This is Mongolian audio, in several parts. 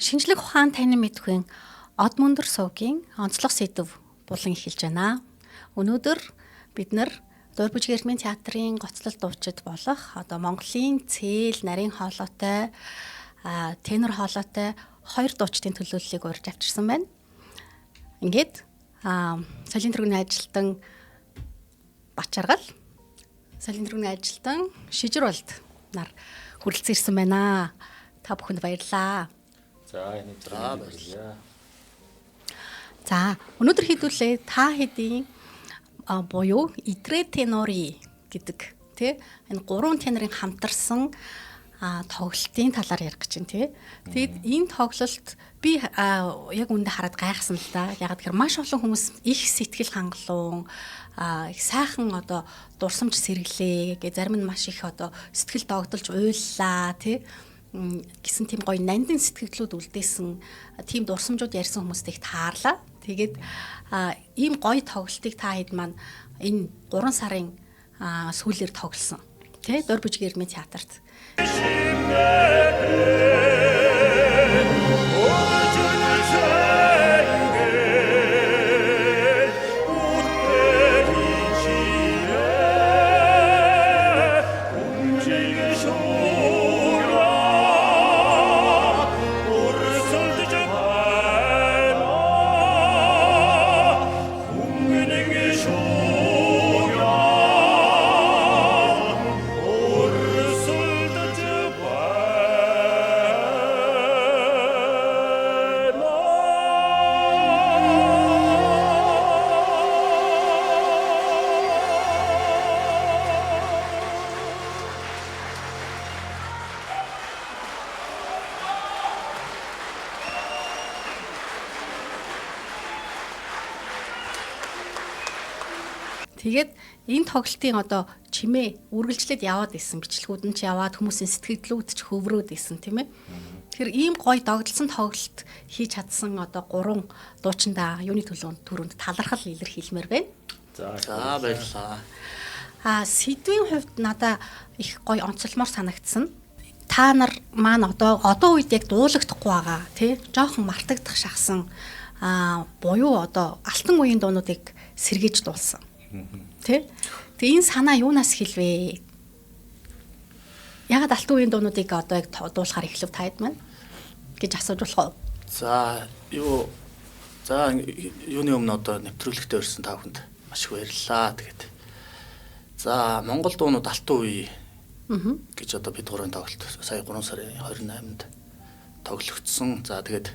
Шинжлэх ухаан танин мэдхүйн од мөндөр сувгийн онцлог сэдв булан эхэлж байна. Өнөөдөр бид нар Дорбиж Гэрмийн театрын гоцлол дуучид болох одоо Монголын цээл нарийн хоолойтой тенор хоолойтой хоёр дуучдын төлөөллийг урьж авчирсан байна. Ингээд солийн тэргүүний ажилтан Бачаргал, солийн тэргүүний ажилтан Шижир болд нар хүрэлцэн ирсэн байна. Та бүхэнд баярлалаа. За энэ баярлалаа. За өнөөдөр хэдүүлээ та хэдийн буюу Идрэ тенори гэдэг тий энэ гурван тенорын хамтарсан тоглолтын талаар ярих гэж байна тий. Тэгэд энэ тоглолт би яг үндэ хараад гайхсан л да. Яг тэгэхээр маш олон хүмүүс их сэтгэл хангалуун их сайхан одоо дурсамж сэргэлээ гэ зарим нь маш их одоо сэтгэл догдолж уйллаа тий гэсэн тийм гоё нандин сэтгэлдлүүд үлдээсэн тийм дурсамжууд ярьсан хүмүүст их таарлаа. Тэгээд ийм гоё тоглолтыг та хэд маань энэ 3 сарын сүүлээр тоглосон. Тэ Дорбиж Гэрмийн театрт. Тэгээд энэ тоглолтын одоо чимээ үргэлжлээд яваад исэн бичлэгүүд нь ч яваад хүмүүсийн сэтгэлдлүүд ч хөврөөд исэн тийм ээ. Тэгэхээр ийм гоё догдолсон тоглолт хийж чадсан одоо 3 дуучиндаа юуны төрөнд талархал илэрхийлмээр байна. За баярлалаа. Сэдвийн хувьд надаа их гоё онцлмоор санагдсан. Та нар маань одоо үед яг дуулагдахгүй байгаа тий жоохон мартагдах шахсан буюу одоо алтан үеийн дуунуудыг сэргээж дуулсан. Тэ? Тэгээ энэ санаа юунаас хэлвэ? Ягаад алтан үеийн дуунуудыг одоо яг дуулахаар эхлэв таад маань гэж асууж болох уу? За юуны өмнө одоо нэвтрүүлэгтээ өрсөн та бүхэнд маш их баярлалаа. Тэгээд за Монгол дуунууд алтан үе гэж одоо бид гурван тоглолт сая 3 сарын 28-нд тоглогдсон. За тэгээд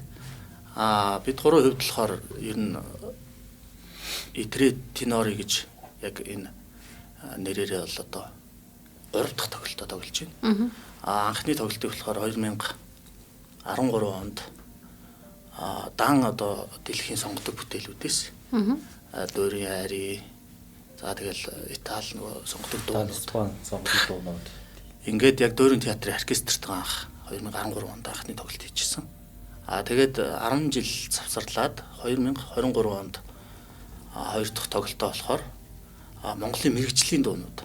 бид гурван хувьд болохоор ер нь Идрэ тенори гэж яг энэ нэрээрээ бол одоо 3 дахь тоглолтоо тоглож байна. Анхны тоглолтыг болохоор 2013 онд дан одоо дэлхийн сонгодог бүтээлүүдээс Дөрийн айри за тэгэл Итали нөгөө сонгодог дуунууд ингээд яг Дөрийн театрын оркестрт анх 2013 онд анхны тоглолт хийжсэн. Тэгээд 10 жил завсарлаад 2023 онд 2 дахь тоглолтоо болохоор Монголын мэрэгжлийн дуунууд.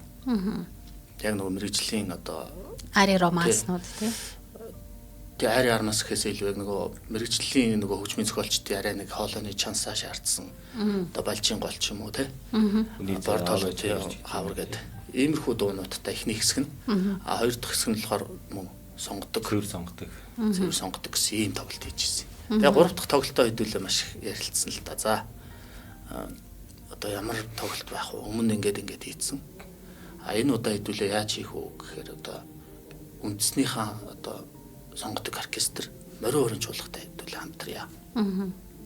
Яг нөгөө мэрэгжлийн одоо ари романснууд тий. Тэгээ ари арнаас гэхээс илүү яг нөгөө мэрэгжлийн нөгөө хөгжмийн зохиолчдын арай нэг хоолойны чансаа шаардсан. Одоо балжийн гол ч юм уу тий. Бортоло хавар гэдэг. Иймэрхүү дуунуудтай ихний хэсэг нь. Хоёр дахь хэсэг нь болохоор мөн сонгодог гэсэн ийм тоглолт хийжсэн. Тэгээ 3 дахь тоглолтоо хэдүүлээ маш их ярилцсан л да. За одоо ямар тоглолт байх вэ? Өмнө ингээд хийцэн. Энэ удаа хэдүүлээ яаж хийх вэ гэхээр одоо үндэснийхээ одоо сонгодог оркестр морин өрн чуулгатай хэдүүлээ хамтрая.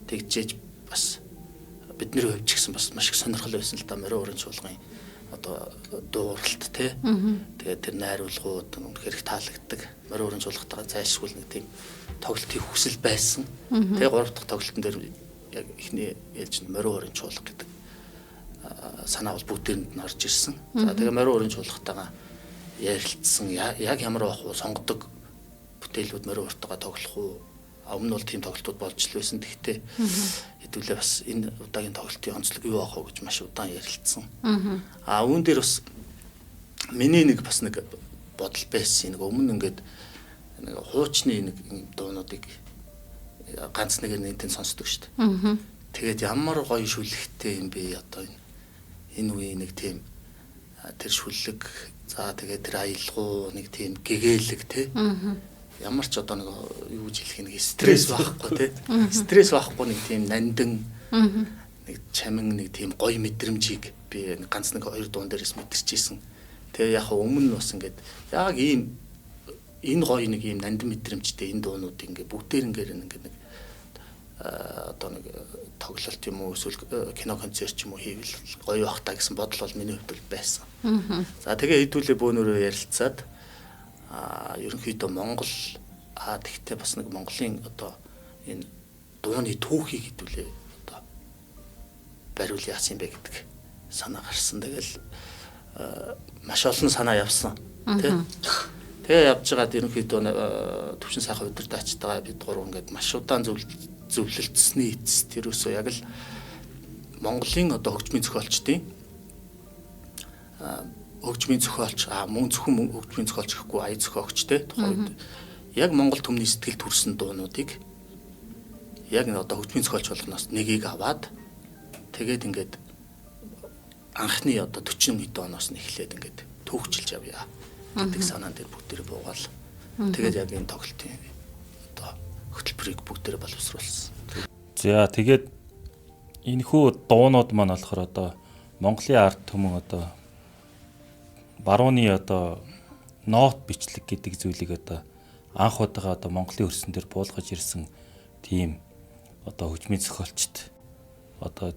Тэгжээж бас бидний хувьд ч гэсэн бас маш их сонирхол байсан л да морин өрн чуулгын одоо дууралт тий. Тэгээд тэр найруулгууд үнэхээр их таалагддаг. Морин өрн чуулгатайгаа зайлшгүй нэг тийм тоглолт хийх хүсэл байсан. Тэгээ 3 дахь тоглолтын дээр яг ихний ээлж нь морин өрн чуулга гэдэг санаа бол бүгдээрэнд нь орж ирсэн. За тэгээ морин өрн чуулгатайгаа ярилцсан яг ямар байх вэ? Сонгодог бүтээлүүд морин уртгаа тоглох уу? Өмнө бол тийм тоглолтууд болж л байсан. Гэхдээ хэдүүлээ бас энэ удаагийн тоглолтын онцлог юу байх вэ гэж маш удаан ярилцсан. Үүн дээр бас миний нэг бодол байсан. Нэг өмнө ингээд нэг хуучны нэг дуунуудыг ганц нэгээр нэгэн сонсдог шүү дээ. Тэгээд ямар гоё шүлэгтэй юм бэ одоо энэ үеийн нэг тийм тэр шүлэг за тэгээд тэр аялгау нэг тийм гэгээлэг те ямар ч одоо нэг юу гэж хэлэх нэг стресс байхгүй те стресс байхгүй нэг тийм нандин нэг чамин нэг тийм гоё мэдрэмжийг би ганц нэг хоёр дуун дээрээс мэдэрчээсэн. Тэгээ яг өмнө бас ингээд яг ийм энэ гоё нэг ийм нандин мэдрэмжтэй энэ дуунууд ингээд бүгдээр ингээд нэг одоо нэг тоглолт юм уу эсвэл кино концерт юм уу хийвэл гоё бах та гэсэн бодол бол миний хувьд байсан. За тэгээ хэдүүлээ бөөнөрөө ярилцаад ерөнхийдөө Монгол тэгтээ бас нэг Монголын одоо энэ дууны түүхийг хэдүүлээ одоо бариул яасан бэ гэдэг санаа гарсан. Тэгэл маш олон санаа явсан тий. Тэгээ явж байгаад ерөнхийдөө төвчин сайхан удирдаачтайгаа бид гурав ингээд маш удаан зөвлөлдсөний эцэст тэрөөсөө яг л Монголын одоо хөгжмийн зохиолчдын хөгжмийн зохиолч мөн зөвхөн хөгжмийн зохиолч гэхгүй ая зохиогч те тухайд яг Монгол төмний сэтгэл төрсэн дуунуудыг яг одоо хөгжмийн зохиолч болгоноос нэгийг аваад тэгээд ингээд анхны одоо 40 хэд оноос нь эхлээд ингээд төгчилж авъя гэдэг санаан дээр бүгдээрээ буугаал. Тэгээд яг энэ тоглолтын одоо хөтөлбөрийг бүгдээрээ боловсруулсан. За тэгээд энэхүү дуунууд маань болохоор одоо Монголын арт түмэн одоо барууны одоо нот бичлэг гэдэг зүйлийг одоо анх удаага одоо Монголын хөрсөн дээр буулгаж ирсэн тийм одоо хөгжмийн зохиолчд одоо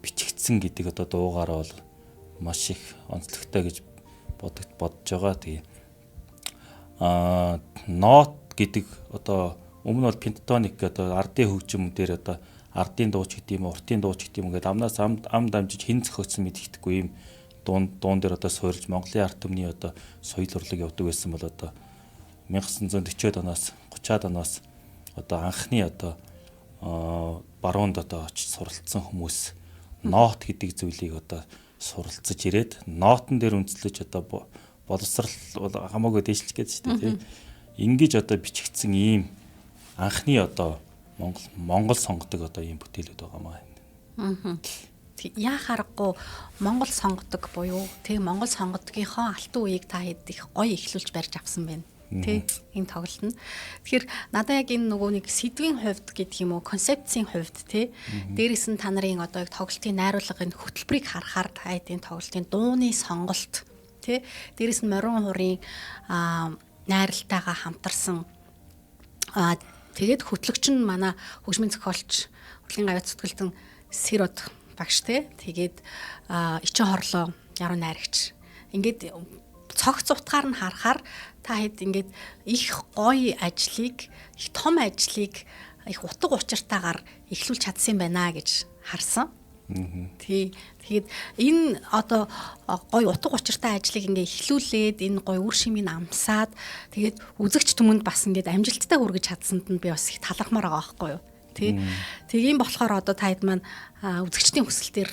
бичигдсэн гэдэг одоо дуугаараа бол маш их онцлогтой гэж бодож байгаа. Тэгээ нот гэдэг одоо өмнө бол пентатоник одоо ардын хөгжим дээр одоо ардын дууч гэдэг юм уу, уртын дууч гэдэг юм гээд амнаас ам дамжиж хин зохиоцсон мэддэхгүй юм дуун дээр одоо суурилж Монголын арт түмний одоо соёл урлаг явдаг байсан бол одоо 1940-од оноос 30-аад оноос одоо анхны одоо баруунд одоо очиж суралцсан хүмүүс нот гэдэг зүйлийг одоо суралцж ирээд нотон дээр үндэслэж одоо боловсрал хамаагүй дэвшилж гээд шүү дээ тийм. Ингэж одоо бичигдсэн ийм анхны одоо Монгол сонгодог одоо ийм бүтээлүүд байгаа маа. Яа харахгүй Монгол сонгодог буюу тэг Монгол сонгодгийнхоо алтан үеийг та хэд их гоё ихлүүлж барьж авсан байна. Тэ энэ тоглолт нь. Тэгэхээр надад яг энэ нөгөө нэг сэдвийн хувьд гэдэг юм уу, концепцийн хувьд тэ дээрээс нь та нарын одоо яг тоглолтын найруулгын хөтөлбөрийг харахаар та энэ тоглолтын дууны сонголт тэ дээрээс нь морин хурын найралтайгаа хамтарсан тэгээд хөтлөгч нь манай хөгжмийн зохиолч урлагийн гавьяа зүтгэлтэн Сэрод багш тэ тэгээд Ичин хорлоо яруу найрагч ингээд цогц утгаар нь харахаар та хэд ингээд их гоё ажлыг, их том ажлыг их утга учиртайгаар эхлүүлж чадсан байна гэж харсан. Тэгээд энэ одоо гоё утга учиртай ажлыг ингээ эхлүүлээд энэ гоё үр шимийг амсаад тэгээд үзэгч түмэнд бас ингээд амжилттай хүргэж чадсанд нь би бас их талархмаар байгаа байхгүй юу. Тийм болохоор одоо та хэд маань үзэгчдийн хүсэл дээр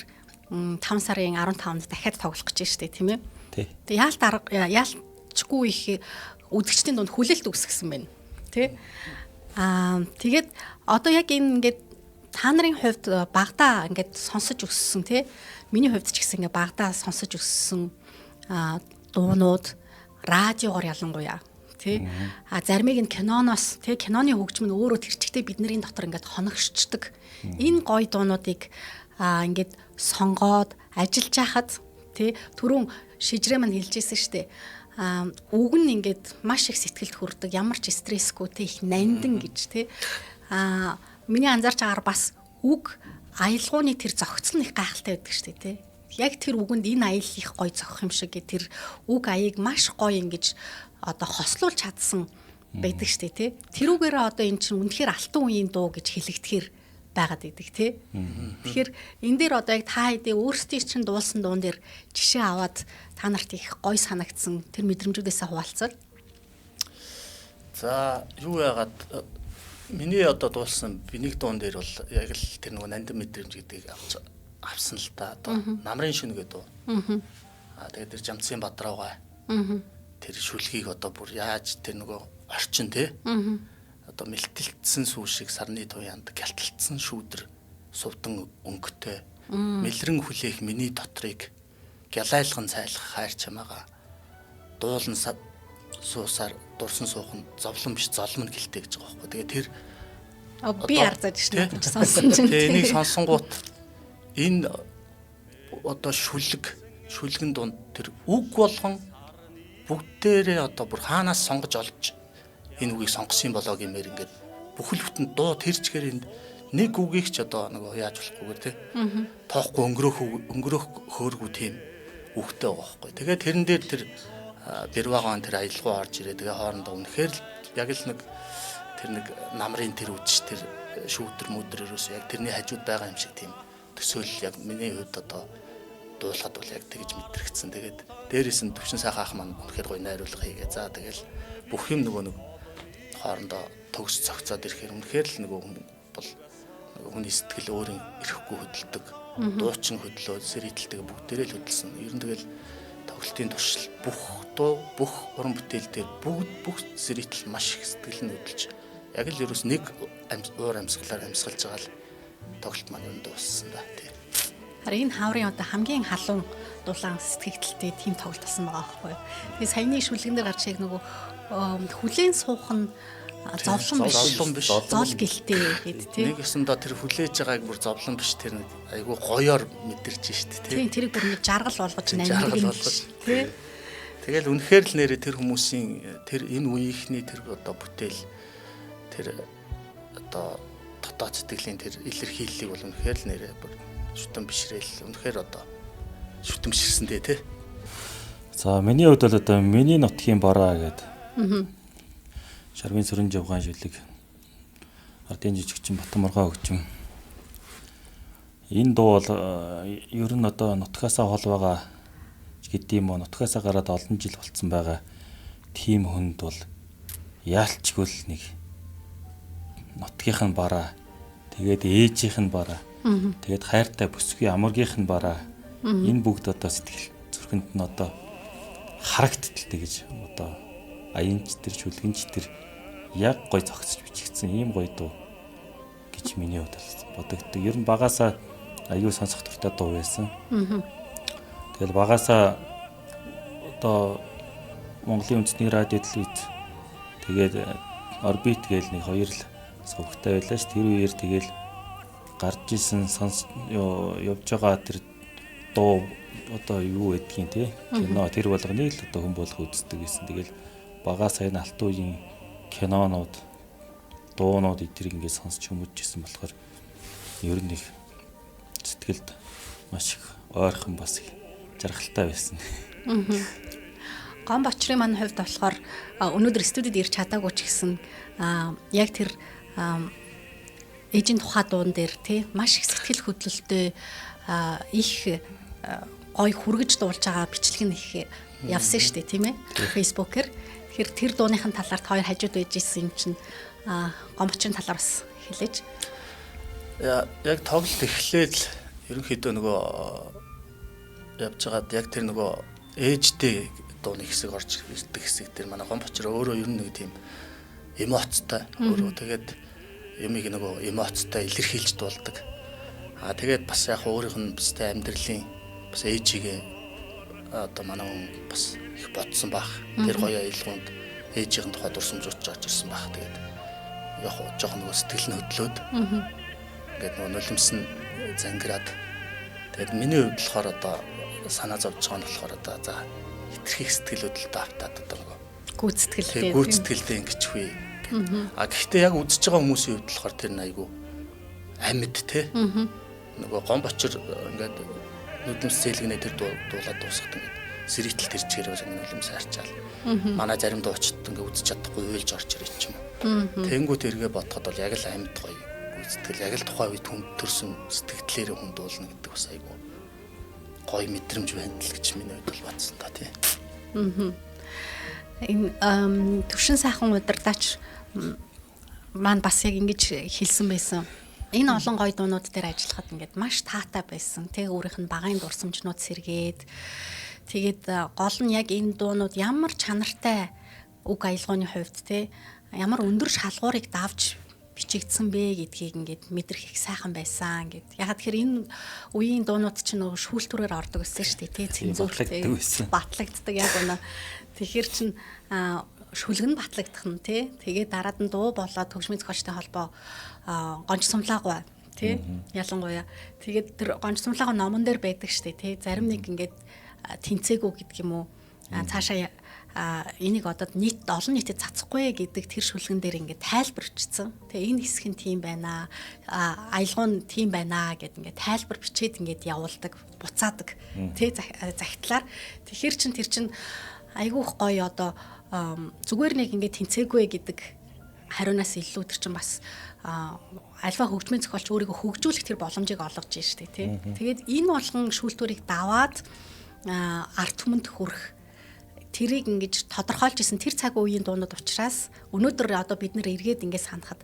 5 сарын 15-нд дахиад тоглох гэж байна шүү дээ, тийм ээ. Тэгээд яалтчгүй их үзэгчдийн дунд хүлээлт үүсгэсэн байна. Тэ? Тэгээд одоо яг энэ ингээд та нарын хувьд багадаа ингээд сонсож өссөн тий. Миний хувьд ч гэсэн ингээд багадаа сонсож өссөн дуунууд радиогоор ялангуяа тий. Заримыг нь киноноос тий киноны хөгжим нь өөрөө тэрчгтэй бидний дотор ингээд хоногшчдаг. Энэ гоё дуунуудыг ингээд сонгоод ажиллаж хахад тий түрүүн шижрээ маань хэлжсэн штэ. Үг нь ингээд маш их сэтгэлд хүрдэг. Ямар ч стрессгүй те их нандин гэж те. Миний анзаарч байгаагаар бас үг аялгауны тэр зохицол нь их гайхалтай байдаг штэ те. Яг тэр үгэнд энэ аял их гоё зохих юм шиг тэр үг аяыг маш гоё ингэж одоо хослуулж чадсан байдаг штэ те. Тэрүүгээрээ одоо эн чинь үнэхээр алтан үеийн дуу гэж хэлэгдэхээр байгаад идэг тий. Тэгэхээр энэ дээр одоо яг та хэдий өөрсдийн чинь дуулсан дуун дээр жишээ аваад та нарт их гоё санагдсан тэр мэдрэмжүүдээсээ хуваалцвал. За юу яагаад миний одоо дуулсан бинийг дуун дээр бол яг л тэр нөгөө нандин мэдрэмж гэдгийг авсан л та одоо намрын шүн гэдэг дуу. Тэгээд тэр Жамцын Бадраугай. Тэр шүлгийг одоо бүр яаж тэр нөгөө орчин тий. одоо мэлтэлтсэн сүү шиг сарны туяанд гялталтсан шүүдэр сувдан өнгөтэй мэлрэн хүлээх миний дотрыг гялайлган цайлах хайр чамаага дуулан суусаар дурсан суух нь зовлон биш золмон гэлтэй гэж байгаа байхгүй. Тэгээ тэр би арзаж шнэ сонсон чинь. Тэгээ энийг сонсонгууд энэ одоо шүлгэн дунд тэр үг болгон бүгдээрээ одоо бүр хаанаас сонгож олж энэ үгийг сонгосон болоо гэмээр ингээд бүхэл бүтэн дуу тэр чигээр энд нэг үгийг ч одоо нөгөө яаж болохгүйгээр тий тоохгүй өнгөрөх хөөргүү тийм үгтэй байгаа байхгүй. Тэгээ тэрэн дээр тэр бэрвагаан тэр аялалгуу орж ирээ. Тэгээ хоорондоо үнэхээр л яг л нэг тэр нэг намрын тэр үдш тэр шүүдэр мүдэр ерөөсөө яг тэрний хажууд байгаа юм шиг тийм төсөөлөл яг миний хувьд одоо дуулахад бол яг тэгж мэдрэгдсэн. Тэгээд дээрээс нь төвшин сайхан ах маань үнэхээр гоё найруулга хийгээ. За тэгэл бүх юм нөгөө нэг хоорондоо төгс цогцоод ирэхээр үнэхээр л нөгөө бол хүний сэтгэл өөрийн ирэхгүй хөдөлдөг. Дуучин хөдлөө, сэрэтэлтэйг бүгдээрээ л хөдөлсөн. Ер нь тэгэл тоглолтын туршил бүх дуу, бүх уран бүтээл дээр бүх сэрэтэл маш их сэтгэл нь хөдөлж яг л ерөөс нэг уур амьсгалаар амьсгалж байгаа л тоглолт маань юм дууссан да тий. Харин энэ хаврын одоо хамгийн халуун дулаан сэтгэгдэлтэй тийм тоглолт болсон байгаа байхгүй юу. Тэгээ саяны шүлгэн дээр гарч яг нөгөө хүлээн суух нь зовлон биш зол гэлтэй гэд тий. Нэг өсөндөө тэр хүлээж байгааг бүр зовлон биш тэр нэг айгүй гоёор мэдэрч штэ тий. Тийм тэрийг бүр нэг жаргал болгож намирыг тий. Тэгэл үнэхээр л нэрээ тэр хүмүүсийн тэр энэ үеийнхний тэр одоо бүтээл тэр одоо дотоод сэтгэлийн тэр илэрхийллийг бол үнэхээр л нэрээ бүр шүтэн бишрээл үнэхээр одоо шүтэмширсэндээ тий. За миний хувьд бол одоо миний нутгийн бороо гэдэг. Шарвын сүрэн жавгаан шүлэг. Ардын жижигчин Батморгоо хөгжим. Энэ дуу бол ер нь одоо нутгаасаа хол байгаа гэдэм үү, нутгаасаа гараад олон жил болцсон байгаа тийм хүнд бол яалчгүй л нэг нутгийнх нь бараа, тэгээд ээжийнх нь бараа, тэгээд хайртай бүсгүй амургийнх нь бараа. Энэ бүгд одоо сэтгэл зүрхэнд нь одоо харагдталтай гэж одоо аянч тэр шүлгэнч тэр яг гой зогсож бичигдсэн ийм гоё дуу гэж миний хувьд бодогддог. Ер нь багасаа аюу сонсох дуртай дуу байсан. Тэгэл багасаа одоо Монголын үндэсний радио телевиз тэгээд орбит гээл нэг хоёр л сувгтай байлаа ш. Тэр үеэр тэгэл гарч исэн явж байгаа тэр дуу одоо юу гэдгийг те кино тэр болгоныг л одоо хүн болох үздэг гэсэн. Тэгэл багасаа энэ алт үеийн кинонууд дуунууд эдрийг ингээд сонсч хүмүүжсэн болохоор ер нь их сэтгэлд маш их ойрхон бас их жаргалтай байсан. Гом бочрын маань хувьд болохоор өнөөдөр студид ирж чадаагүй ч гэсэн яг тэр ээжийн тухай дуун дээр тий маш их сэтгэл хөдлөлтөй их гой хүргэж дуулж байгаа бичлэг нь их явсан шүү дээ тийм ээ фэйсбүүкээр. Тэгэхээр тэр дууныхын талаар хоёр хажууд байж исэн юм чинь гом бочрын талаар бас хэлээж. Яг тоглолт эхлээд л ерөнхийдөө нөгөө явж байгаад яг тэр нөгөө ээжтэй дууны хэсэг орж ирдэг хэсэг дээр манай гом бочроо өөрөө ер нь нэг тийм эмоцтой өөрөө тэгээд юмыг нөгөө эмоцтой илэрхийлж дуулдаг. Тэгээд бас яг өөрийнх нь бас амьдралын бас ээжигээ одоо манай хүн бас их бодсон бах. Тэр гоё аялгаунд ээжийн тухай дурсамжууч орж ирсэн бах. Тэгээд яг жоохон нөгөө сэтгэл нь хөдлөөд ингээд нөгөө нулимсэн зангираад тэгээд миний хувьд болохоор одоо санаа зовж байгаа нь болохоор одоо за хитрхи сэтгэл хөдлөлтөд автаад одоо нөгөө гүйцэтгэлтэй ингэж хүй. Гэхдээ яг үзэж байгаа хүмүүсийн хувьд болохоор тэр нь айгүй амьд те. Нөгөө гом бочор ингээд нүднэс зээлгнээ тэр дуулаад дуусгад ингээд сэрэтэлт ирчихээр бас нулимс харчаал. Манай зарим дуучид ингээд үзэж чадахгүй уйлж орж ирэх ч юм уу. Тэнгүүт эргээ бодоход бол яг л амьд гоё гүйцэтгэл яг л тухайн үед хүн төрсөн сэтгэлдлээрээ хүн дуулна гэдэг бас айгүй гоё мэдрэмж байна л гэж миний хувьд бол бодсон та тий. Энэ төвшин сайхан удирдаач маань бас яг ингэж хэлсэн байсан. Энэ олон гоё дуунууд дээр ажиллахад ингээд маш таатай байсан. Тэгээ өөрийнх нь багын дурсамжнууд сэргээд тэгээд гол нь яг энэ дуунууд ямар чанартай үг аялгауны хувьд те ямар өндөр шалгуурыг давж бичигдсэн бэ гэдгийг ингээд мэдрэх их сайхан байсан гэд. Ягаад тэгэхээр энэ үеийн дуунууд чинь нөгөө шүүлтүүрээр ордог гэсэн шүү дээ, тий, цензуртэй батлагддаг яг үнэ. Тэгэхээр чин шүлгэн батлагдах нь тий. Тэгээд дараад нь дуу болоод төгсмийн зохиолчтой холбоо гонч сумлаагүй тий. Ялангуяа тэгээд тэр гонч сумлаагүй номон дээр байдаг шүү дээ, тий. Зарим нэг ингээд тэнцээгүй гэдэг юм уу. Цаашаа энийг одоо олон нийтэд цацахгүй гэдэг тэр шүлгэн дээр ингээд тайлбар бичсэн. Тэгээ энэ хэсэг нь тийм байна. Аялгау нь тийм байна гэд ингээд тайлбар бичээд ингээд явуулдаг, буцаадаг. Тэ загтлаар. Тэгэхээр тэр чин айгүйх гоё одоо зүгээр нэг ингээд тэнцээгүй гэдэг хариунаас илүү тэр чин бас альва хөгжмийн зохиолч өөрийгөө хөгжүүлэх тэр боломжийг олгож байна шүү дээ, тий. Тэгээд энэ болгон шүүлтүүрийг даваад арт түмэнд хүрэх тэрийг ингэж тодорхойлж исэн тэр цаг үеийн дуунууд учраас өнөөдөр одоо бид нэр эргээд ингэ санахад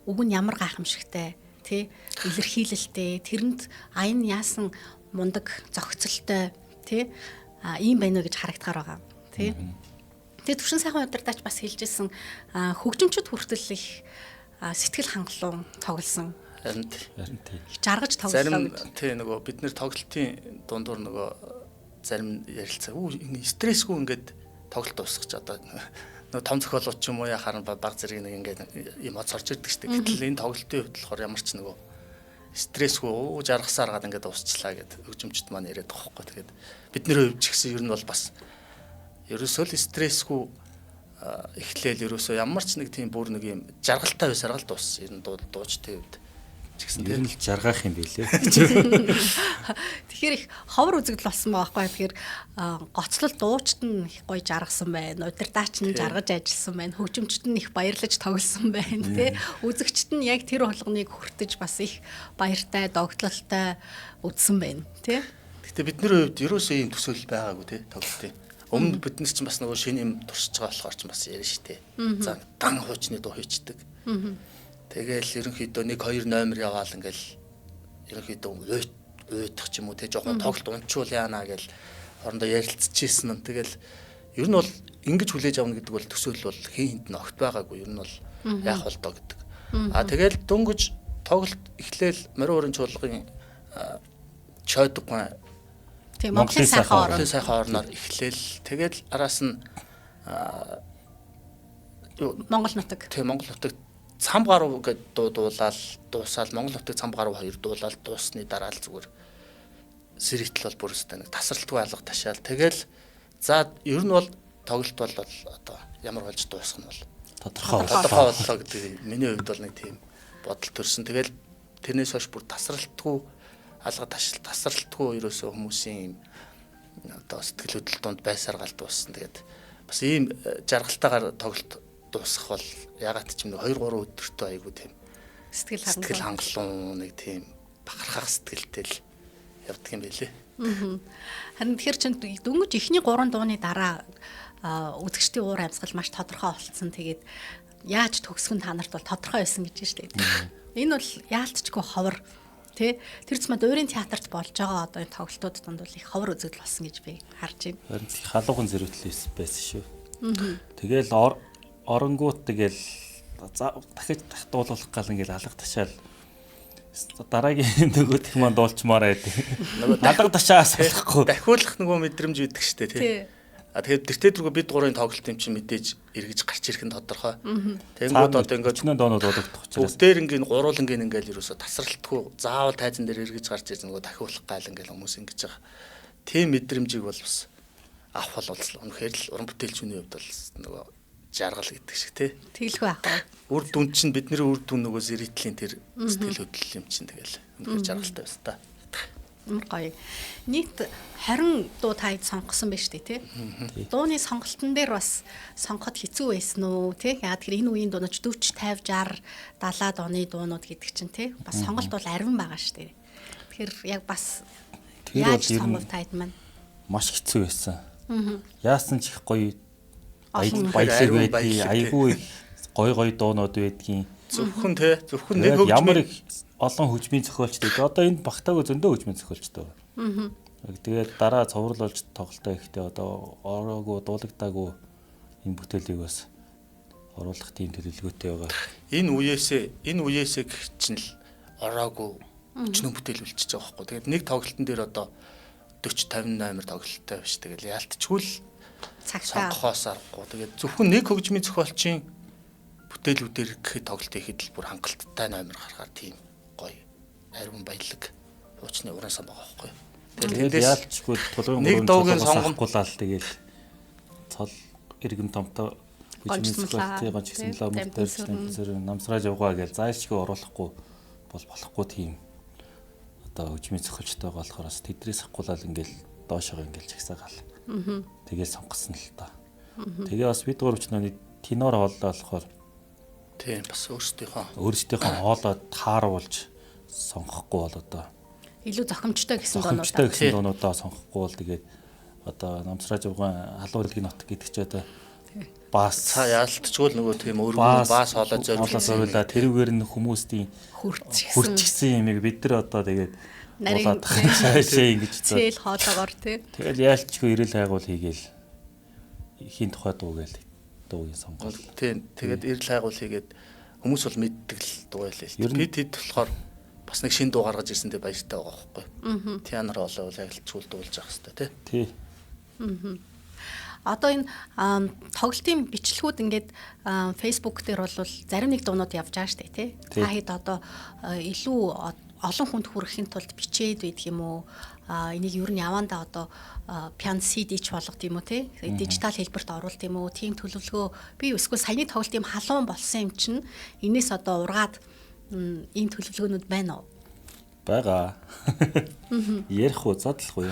уг нь ямар гайхамшигтай тий илэрхийлэлтэй тэрэнд аян яасан мундаг зохицолтой тий ийм байна уу гэж харагдахаар байгаа тий. Тэгээ төвшин сайхан удирдаач бас хэлжсэн хөгжимчд хүртэл их сэтгэл хангалуун тоглосон. Харин тий. Жаргаж тоглосон. Зарим тий нөгөө бид нэр тоглолтын дундуур нөгөө зарим ярилцаа стрессгүй ингээд тоглолт дуусгаж одоо нөгөө том зохиолууд ч юм уу яхаар баг зэрэг нэг ингээд эмоц орж ирдэг шүү дээ. Гэтэл энэ тоглолтын хувьд болохоор ямар ч нөгөө стрессгүй жаргасаар гад ингээд дуусчлаа гэд хөгжимчд маань яриад байгаа байхгүй. Тэгээд бидний хувьд ч гэсэн ер нь бол бас ерөөсөө л стрессгүй эхлээл ерөөсөө ямар ч нэг тийм бүр нэг юм жаргалтай байсаар гал дууссан. Ер нь дуучтай хувьд ер нь л жаргах юм билээ. Тэгэхээр их ховор үзэгдэл болсон байгаа байхгүй. Тэгэхээр гоцлол дуучид нь их гоё жаргасан байна. Удирдаач нь жаргаж ажилласан байна. Хөгжимчд нь их баярлаж тоглосон байна. Тэ үзэгчд нь яг тэр болгоныг хүртэж бас их баяртай, догтлолтой үзсэн байна. Тэ. Гэтэ бидний хувьд ерөөсөө ийм төсөөлөл байгаагүй тэ тоглолтын. Өмнө биднес чинь бас нөгөө шинэ юм туршиж байгаа болохоор ч бас ярина штэ. За дан хуучны дуу хийчдэг. Тэгэл ерөнхийдөө 1 2 номер яваал ингээл ерөнхийдөө уйдах ч юм уу те жоохон тоглолт унчуул яана гэл орондоо ярилцчихсэн нь. Тэгэл ер нь бол ингэж хүлээж авна гэдэг бол төсөөлөл бол хин хинт нь огт байгаагүй. Ер нь бол яах бол доо гэдэг. Тэгэл дөнгөж тоглолт эхлээл Мориун өрийн чуулгын чойдгоо тийм Монголын сайхан орноор эхлээл тэгэл араас нь Монгол нутаг. Тийм Монгол нутаг цам гаруй гэд дуулаад дуусаад Монгол нутаг цам гаруй 2 дуулаад дуусны дараа л зүгээр сэрэгтэл бол бүрстэй нэг тасралтгүй алга ташаал. Тэгэл за ер нь бол тоглолт бол одоо ямар болж дуусах нь бол тодорхой боллоо гэдэг миний хувьд бол нэг тийм бодол төрсөн. Тэгэл тэрнээс хойш бүр тасралтгүй алга тасралтгүй ерөөсөө хүмүүсийн одоо сэтгэл хөдлөл донд байсаар гал дууссан. Тэгээд бас ийм жаргалтайгаар тоглолт дуусах бол ягаад ч юм 2 3 өдөртөө айгу тийм сэтгэл хангалуун нэг тийм бахархах сэтгэлтэй л явдаг юм байлээ. Харин тэгэхээр чинь дөнгөж ихний 3 дууны дараа үзэгчдийн уур амьсгал маш тодорхой болцсон. Тэгээд яаж төгсгөн та нарт бол тодорхой байсан гэж байна шүү дээ. Энэ бол яалтчгүй ховор тий. Тэр цэцмад өөрийн театрт болж байгаа одоо энэ тоглолтууд донд бол их ховор үзэгдэл болсон гэж би харж байна. Харин халуухан зэрэгтлээс байсан шүү. Тэгэл оронгууд тэгэл дахиж дуулуулах гал ингээл алга ташаал дараагийн нөгөө их манд дуулчмаар байдаг. Нөгөө алга ташаас болохгүй дахиулах нөгөө мэдрэмж үүдэг штэ тий. Тэгэхээр тэртээ дөрөв бид гурийн тоглолт юм чинь мэдээж эргэж гарч ирэх нь тодорхой. Тэнгүүд одоо ингээд доонод дуудагдах учраас бүгдээр ингээд гуруулангийн ингээл ерөөсө тасралтгүй заавал тайзан дээр эргэж гарч ирж нөгөө дахиулах гал ингээл хүмүүс ингэж байгаа. Тийм мэдрэмжийг бол бас авах бол үнэхээр л уран бүтээлчний хувьд бол нөгөө жаргал гэдэг шиг тий. Тэглэхгүй аахгүй. Үр дүн чинь бидний үр дүн нөгөө зэрэгтлийн тэр сэтгэл хөдлөл юм чинь тэгэл үнэхээр жаргалтай байсан та. Гоё. Нийт 20 дуу таад сонгосон байж тээ тий. Дууны сонголтын дээр бас сонгоход хэцүү байсан уу тий. Яагаад гэхээр энэ үеийн дуунууд 40 50 60 70-аад оны дуунууд гэдэг чинь тий. Бас сонголт бол арвин байгаа шүү дээ. Тэгэхээр яг бас яаж сонгов таад маань маш хэцүү байсан. Яасан ч их гоё баялаг байдгийг айгүй гоё дуунууд байдгийн. Зөвхөн тий. Зөвхөн нэг хөгжмийн ямар их олон хөгжмийн зохиолчдод одоо энэ багтаагүй зөндөө хөгжмийн зохиолчтой. Тэгээд дараа цовруулж тоглолтоо ихтэй одоо ороогүй дуулагдаагүй энэ бүтээлийг бас оруулах тийм төлөвлөгөөтэй байгаа. Энэ үеэсээ чинь л ороогүй өчнөө бүтээл үлчиж байгаа байхгүй. Тэгээд нэг тоглолтын дээр одоо 40-58 тоглолттой биш. Тэгэл яалтчгүй л цагтаа сонгохоос аргагүй. Тэгээд зөвхөн нэг хөгжмийн зохиолчийн бүтээлүүдээр гэхэд тоглолт хийхэд л бүр хангалттай номер гаргахаар тийм гоё ариун баялаг хуучны ураасан байгаа байхгүй. Тэгээд яалтчгүй тулгын нэг дуугийн сонгуулаад тэгэл цол иргэн томтой гончсмлаа ч гэсэн л мөртөөр намсрааж явгаа гэж заашгүй оруулахгүй бол болохгүй тийм одоо хөгжмийн зохиолчтой байгаа болохоор тэдрээс хавгуулаад ингээл доошоо ингээл чагсаагаал. Тэгээд сонгосон л та. Тэгээ бас бид гуравч нэг тенор хооллоо болохоор тийм бас өөрсдийнхөө хоолоо тааруулж сонгохгүй бол одоо илүү зохимжтой гэсэн дуунуудаа сонгохгүй бол тэгээд одоо намсрааж явган халуурлагын нот гэдэг чи одоо бас яалтчгүй нөгөө тийм өргөн бас хоолоо зориулаа тэрүүгээр нь хүмүүстийн хурцгсэн юмыг бид нар одоо тэгээд нарийн цаашаа ингэж цээл хоолоогоор тий. Тэгэл яалтчгүй ирэл хайгуул хийгээл ихийн тухай дуугээл дуугийн сонгол. Тийм тэгээд ирэл хайгуул хийгээд хүмүүс бол мэддэг л дуу байлээ л. Бид хэд болохоор бас нэг шинэ дуу гаргаж ирсэндээ баяртай байгаа байхгүй. Тенор хоолой бол яалтчгүй дуулж явах хэрэгтэй тий. Одоо энэ тоглолтын бичлэгүүд ингээд Facebook дээр бол зарим нэг дуунууд явж байгаа шүү дээ тий. Та хэд одоо илүү олон хүнд хүрэхин тулд бичээд байдаг юм уу? Энийг ер нь явандаа одоо пиан CD-ч болгох юм уу тий? Дижитал хэлбэрт оруулах юм уу? Тийм төлөвлөгөө би эсвэл саяны тоглолт юм халуун болсон юм чинь энэс одоо ургаад ийм төлөвлөгөөнүүд байна уу? Бага. Ярих уу, задлах уу?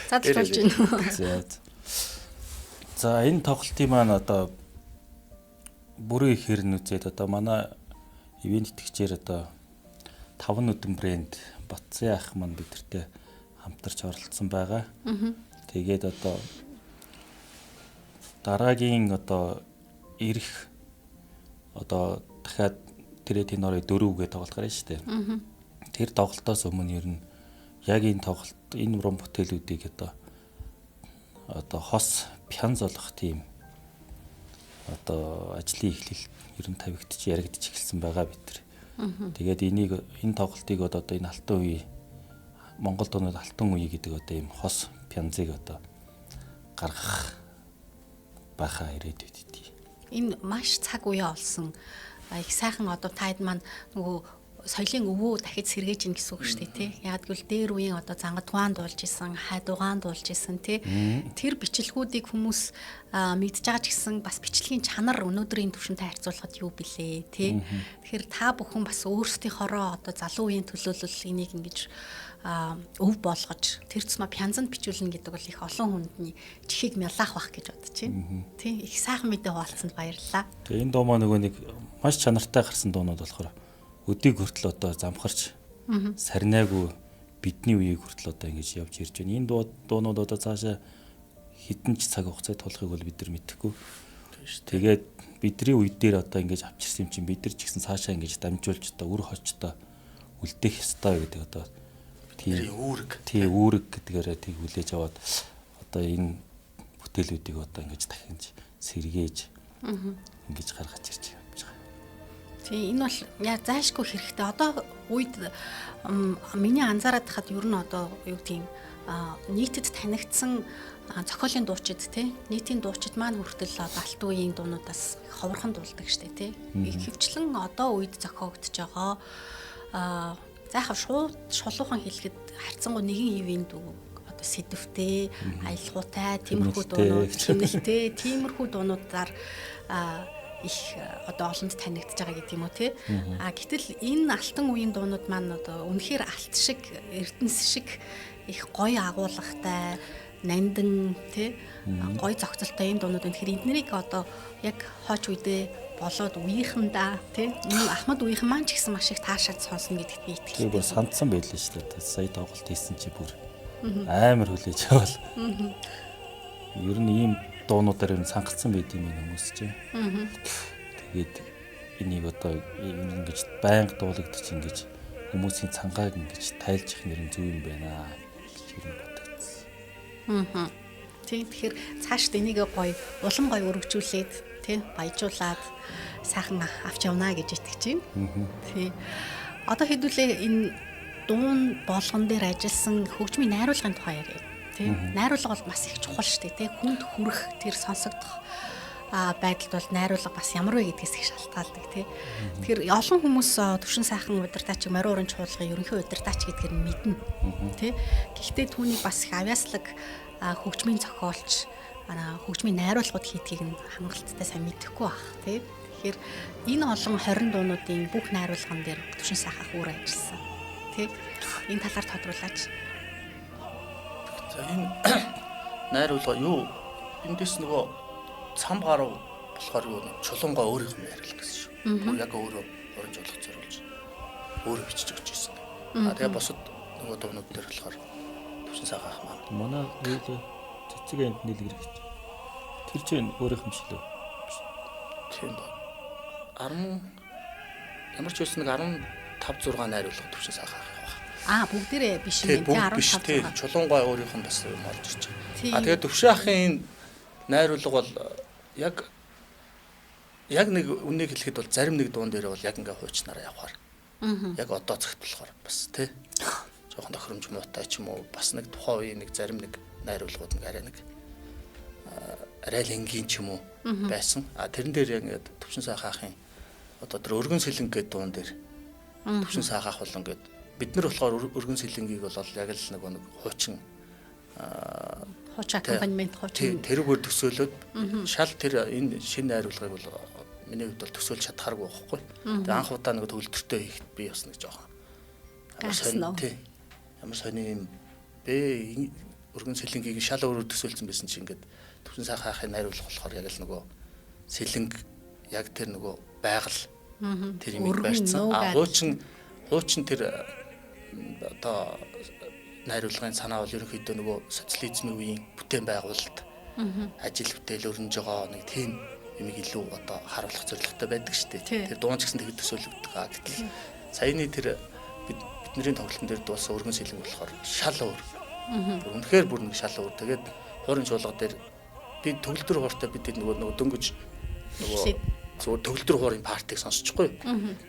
Задлуулж байна. За энэ тоглолтын маань одоо бүрэн их хэрн үзээд одоо манай ивент итгэгчээр одоо 5 нүдэн брэнд Батцын ах маань бидэртэй хамтарч оролцсон байгаа. Тэгээд одоо дараагийн одоо ирэх одоо дахиад тэрэтийн норыг 4 үгээ тоглох гарна шүү дээ. Тэр тоглолтоос өмнө ер нь яг энэ тоглолт энэ уран бүтээлүүдийг одоо хос пянз болох тийм одоо ажлын эхлэл ер нь тавигдчих яригдчих эхэлсэн байгаа бид нар. Тэгээд энэ тоглолтыг одоо энэ алтан үе Монгол дуунууд алтан үе гэдэг одоо ийм хос пянзыг одоо гаргах байхаа ирээдүйд идэв. Энэ маш цаг үе олсон их сайхан одоо таад маань нөгөө соёлын өвөө дахиж сэргээж ин гэсэн үг шүү дээ тий. Яг гэвэл дээр үеийн одоо зангад тугаан дуулж исэн, хай дугаан дуулж исэн тий. Тэр бичлэгүүдийг хүмүүс мэдж байгаа ч гэсэн бас бичлэгийн чанар өнөөдрийн түвшинтэй харьцуулахад юу билээ тий. Тэгэхээр та бүхэн бас өөрсдийнхоороо одоо залуу үеийн төлөөлөл энийг ингэж өв болгож тэр цэсмэ пянзанд бичүүлнэ гэдэг бол их олон хүндний чихийг мялаах бах гэж бодож байна. Тий. Их сайхан мэдээ хуваалцсанд баярлалаа. Тэгээ энэ дуу маань нөгөө нэг маш чанартай гарсан дуунууд болохоор өдийг хүртэл одоо замхарч сарнаагүй бидний үеийг хүртэл одоо ингэж явж ирж байна. Энэ дуунууд одоо цаашаа хэдэн ч цаг хугацаа тулахыг бол бид нар мэдэхгүй. Тэгээд бидний үед дээр одоо ингэж авчирсан юм чинь бид нар ч гэсэн цаашаа ингэж дамжуулж одоо үр хочтой үлдээх ёстой гэдэг одоо тийм үүрэг гэдгээрээ тийг хүлээж аваад одоо энэ бүтээлүүдийг одоо ингэж дахин сэргээж ингэж гаргаж ирж байна. Тийм энэ бол яа заашгүй хэрэгтэй. Одоо үед миний анзаараад хахад ер нь одоо юу гэдэг юм нийтэд танигдсан зохиолын дуучид тий нийтийн дуучид маань хүртэл алтан үеийн дуунуудаас ховорхон дуулдаг штэ тий. Хөвчлэн одоо үед зохиогдож байгаа заахав шулуухан хэлэхэд харьцангуй нэгэн ивийн дүү одоо сэдвтэй, аялалгуутай, тиймэрхүү дуунууд, хэмнэлтэй, тиймэрхүү дуунуудаар их одоо олонд танигдж байгаа гэдэг юм уу тий. Гэтэл энэ алтан үеийн дуунууд маань одоо үнэхээр алт шиг, эрдэнэс шиг их гоё агуулгатай, нандан тий гоё зохицолтой энэ дуунууд үнэхээр эднэрийг одоо яг хойч үедээ болоод үеийнхэндээ тий Ахмад үеийнхэн маань ч гэсэн маш их таашаад сонсно гэдэгт би итгэлтэй. Би сандсан байлээ шүү дээ. Сая тоглолт хийсэн чи бүр амар хүлээж авал. Ер нь ийм дуунуудаар юм сангацсан байд юм хүмүүс чинь. Тэгээд энийг одоо ингэж байнга дуулагдчих ингэж хүмүүсийн цангааг ингэж тайлж их нэр зөв юм байна гэж ер нь бодогдсон. Тийм тэгэхээр цаашд энийг гоё улам гоё өргөжүүлээд тий баяжуулаад сайхан авч явна гэж итгэж байна. Тий. Одоо хэдүүлээ энэ дуун болгон дээр ажилласан хөгжмийн найруулгын тухай яриа. Тий. Найруулга бол бас их чухал шүү дээ. Тий. Хүнд хүрэх тэр сонсогдох байдалд бол найруулга бас ямар вэ гэдгээс их шалтгаалдаг тий. Тэгэхээр олон хүмүүс төвшин сайхан удирдаач, морин уран чуулгын ерөнхий удирдаач гэдгээр нь мэднэ. Тий. Гэхдээ түүнийг бас их авьяаслаг хөгжмийн зохиолч, хөгжмийн найруулгууд хийдгийг нь хангалттай сайн мэдэхгүй байх тий. Тэгэхээр энэ олон 20 дуунуудын бүх найруулган дээр төвшин сайхан өөр ажилласан. Тий. Энэ талаар тодруулаач. За энэ найруулга юу? Эндээс нөгөө цам гарав болохоор юу чулуунгаа өөрийнх нь найруулга гэсэн шүү. Яг өөрөө уран жуулах зориулж өөрөө бичиж өгч ирсэн. Тэгээ босод нөгөө дуунууд дээр болохоор төвшин сайхан ах маань. Манай юу цэцэг энд нийлгэр гэж. Тэр чинь өөрийнх юм шиг лөө. Тийм ба. 10 ямар ч байсан нэг 15 6 найруулга төвшин сайхан ах. Бүгдээрээ биш юм. Тэгээ 15 чулуунгаа өөрийнх нь бас юм олж ирж байгаа. Тэгээ төвшин ахын найруулга бол яг нэг үнийг хэлэхэд бол зарим нэг дуун дээр бол яг ингээ хуучнараа явахаар. Яг одоо цагт болохоор бас тий. Жохон тохиромж муутай ч юм уу бас нэг тухайн үеийн нэг зарим нэг найруулгууд нэг арай л энгийн ч юм уу байсан. Тэрэн дээр яг ингээд төвшин сайхан ахын одоо тэр өргөн сэлэн гэдэг дуун дээр төвшин сайхан ах болон ингээд бид нар болохоор өргөн сэлэнгийг бол яг л нэг хуучин хуучин аккомпанемент хуучин тэрүүгээр төсөөлөд шал тэр энэ шинэ найруулгыг бол миний хувьд бол төсөөлж чадхааргүй байхгүй. Тэгээ анх удаа нэг төвлөртөө хийхэд би бас нэг жоохон ямар сони юм бэ өргөн сэлэнгийг шал өөрөөр төсөөлсөн байсан чи ингээд төвшин сайхан ахын найруулга болохоор яг л нөгөө сэлэнг яг тэр нөгөө байгаль тэр юм байцсан. Хуучин тэр одоо найруулгын санаа бол ерөнхийдөө нөгөө социализмын үеийн бүтээн байгуулалт ажил бүтээл өрнөж байгаа нэг тийм юм илүү одоо харуулах зорилготой байдаг шүү дээ. Тэр дуун ч гэсэн тэгээд төсөөлөгдөг. Гэтэл саяны тэр бидний тоглолтын дээр дуусан өргөн сэлэн болохоор шал өөр. Үнэхээр бүр нэг шал өөр. Тэгээд хуурын чуулга дээр би төгөлдөр хууртай бид нөгөө дөнгөж нөгөө зөв төгөлдөр хуурын партийг сонсчихгүй.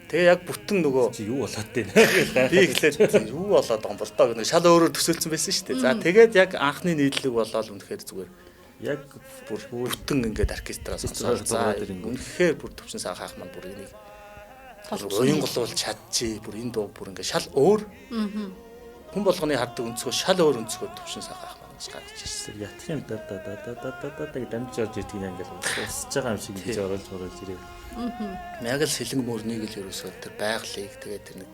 Тэгээ яг бүтэн нөгөө юу болоод байна. Би ихлээр юу болоод байгаа юм бол доо нэг шал өөрөөр төсөөлсөн байсан шүү дээ. За тэгээд яг анхны нийтлэг болоод үнэхээр зүгээр яг бүр бүтэн ингээд оркестраас сонсоод за үнэхээр бүр төвшин сайхан ах маань бүр энийг уян голуулж чадчих. Бүр энэ дуу бүр ингээд шал өөр. Хүн болгоны хардаг өнцгөө шал өөр өнцгөө төвшин сайхан ах маань гаргаж ирсэн. Ятхын гэдэг дамжиж орж ирдэг ингээд усж байгаа юм шиг гэж оруулж ирээ. Яг л сэлэнг мөрнийг л ерөөсөө тэр байгалыг тэгээд тэр нэг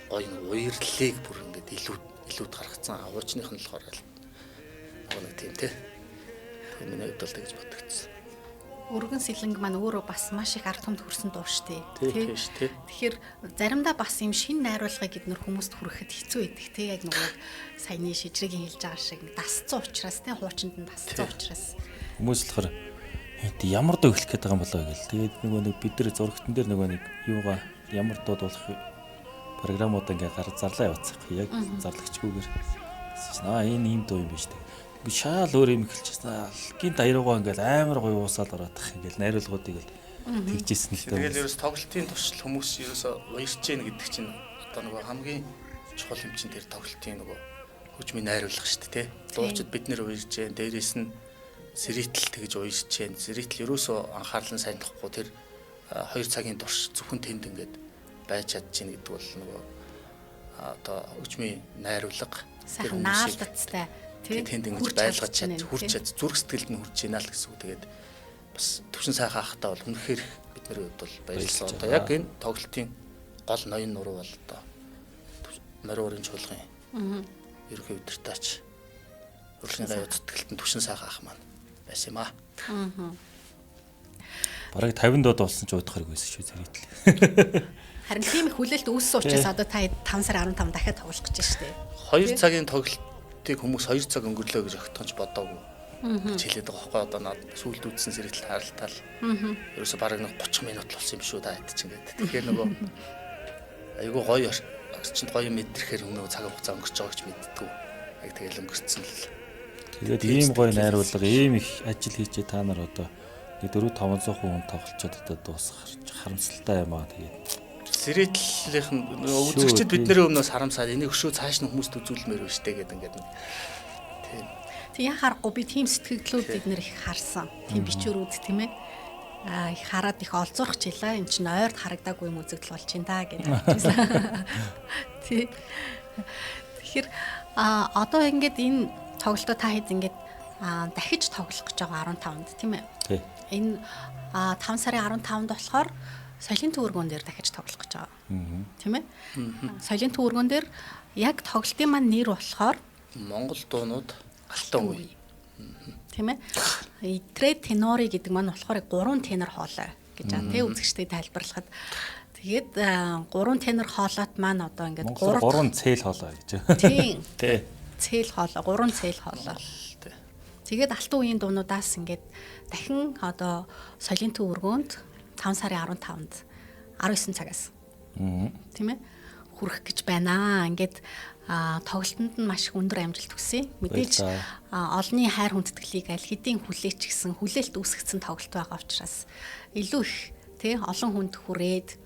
гоё уярлалыг бүр ингээд илүүд гаргацсан. Хуучных нь болохоор нэг тийм тий. Миний хувьд бол тэгж бодогдсон. Өргөн сэлэнг маань өөрөө бас маш их ард түмэнд хүрсэн дуу штэ. Тийм шүү дээ. Тэгэхээр заримдаа бас юм шин найруулгыг эднэр хүмүүст хүрэхэд хэцүү байдаг тий. Яг нөгөө саяны шижрийн хэлж байгаа шиг дасцсан учраас тий хуучинд нь дасцсан учраас хүмүүс л хэр ямар дуу эхлэх гээд байгаа юм болоо гэл. Тэгээд нөгөө нэг бид нар зургтан дээр нөгөө нэг юугаа ямар дуу дуулах програмууд ингээ зарлаа явуулчих. Яг зарлагчгүйгээр энэ ийм дуу юм биш үү? Шаал өөр юм эхэлчихсэн. Гинт аяругаа ингээл амар гоё уусаад ороодах ингээл найруулгуудыг л тэгжсэн л дээ. Тэгэл ерөөс тоглолтын туршил хүмүүс ерөөсө уярч гэнэ гэдэг чинь одоо нөгөө хамгийн чухал юм чинь тэр тоглолтын нөгөө хөгжмийн найруулга шүү дээ, тий. Дуучид бид нэр уярч гэн, дээрээс нь сэрэтл тэгж уярч гэн. Сэрэтл ерөөсө анхаарлан сайн тахгүй тэр 2 цагийн турш зөвхөн тэнд ингээд байж чадчихна гэдэг бол нөгөө одоо хөгжмийн найруулга тэр наалтцтай тэнд ингэж байлгаж чад хүрч чад зүрх сэтгэлд нь хүрч ийна л гэсэн үг. Тэгээд бас төвшин сайхан ахтай бол үнэхээр бидний хувьд бол баярлалаа. Одоо яг энэ тоглолтын гол ноён нуруу бол одоо морин уран чуулгын ерөнхий удирдаач урлагийн гавь зүтгэлтэн төвшин сайхан ах маань байсан юм аа. Бараг 50 доод болсон ч удах хэрэггүйсэн шүү зэрэгтэл. Харин тийм их хүлээлт үүссэн учраас одоо та 5 сар 15 дахиад тоглох гэж байна шүү дээ. 2 цагийн тоглолтыг хүмүүс 2 цаг өнгөрлөө гэж огтхонч бодоогүй. Хэлээд байгаа байхгүй одоо над сүлд үдсэн зэрэгтэл харалтаал. Ерөөсө бараг нэг 30 минут л болсон юм шүү даа гэдэг чинь ингээд. Тэгэхээр нөгөө айгүй гоё чинь гоё мэдрэхээр өмнө цаг хугацаа өнгөрч байгааг ч мэддэггүй. Яг тэгэл өнгөрцөн л. Тэгээд ийм гоё найруулга, ийм их ажил хийчээ та нар одоо нэг 400-500 хүн тоглолцоод одоо дуусгах харамсалтай юм аа тэгээд. Сэрэтлийнхэн үзэгчд бидний өмнөөс харамсаад энийг өшөө цааш нь хүмүүст үзүүлмээр байна штэ гэдэг ингээд нэг. Тийм. Тэг яа харахгүй би тийм сэтгэлдлүүд бид нэр их харсан. Тийм бичвэрүүд тийм ээ. Их хараад их олзуурах жилаа. Энд чинь ойрд харагдаагүй юм үзэгдэл бол чинь да гэдэг хэлсэн. Тий. Тэгэхээр одоо ингээд энэ тоглолтоо та хэд ингээд дахиж тоглох гэж байгаа 15-нд тийм ээ. Тий. Энэ 5 сарын 15-нд болохоор соёлын төвөргөн дээр дахиж тоглох гэж байгаа. Тийм ээ. Соёлын төвөргөн дээр яг тоглолтын маань нэр болохоор Монгол дуунууд алтан үе. Тийм ээ. Tre tenori гэдэг маань болохоор 3 тенор хоолой гэж байгаа. Тэ үзэгчдэд тайлбарлахад тэгээд 3 тенор хоолойт маань одоо ингээд 3 цээл хоолой гэж. Тийм. Тий. Цээл хоолой, 3 цээл хоолой. Тэгээд алтан үеийн дуунуудаас ингээд дахин одоо соёлын төвөргөнд 5 сарын 15-нд 19 цагаас. Тийм ээ. Хүрэх гэж байна. Ингээд тоглолтод нь маш их өндөр амжилт хүсье. Мэдээж олонний хайр хүндэтгэлийг аль хэдийн хүлээч гэсэн хүлээлт үүсгэсэн тоглолт байгаа учраас илүү их тий олон хүнд хүрээд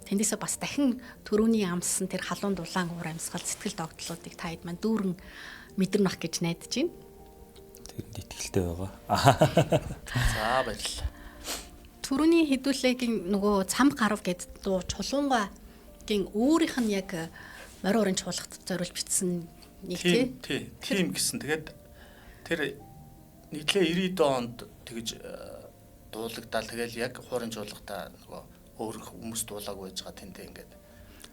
тэндээсээ бас дахин төрөүний амссан тэр халуун дулаан уур амьсгал сэтгэл догтлуудыг та хэд маань дүүрэн мэдэрнах гэж найдаж байна. Тэрэнд итгэлтэй байгаа. За баярлалаа. Төрөүний хэдүүлээгийн нөгөө цам гарав гэд дуу чулуунгагийн өөрийнх нь яг морин урын чуулгад зориулж бичсэн нэг тий. Тийм гэсэн. Тэгээд тэр нийтлээ 90-д онд тэгж дуулагдал тэгэл яг хуурын чуулгатаа нөгөө өөр хүмүүс дуулаагүй байж байгаа тэндээ ингээд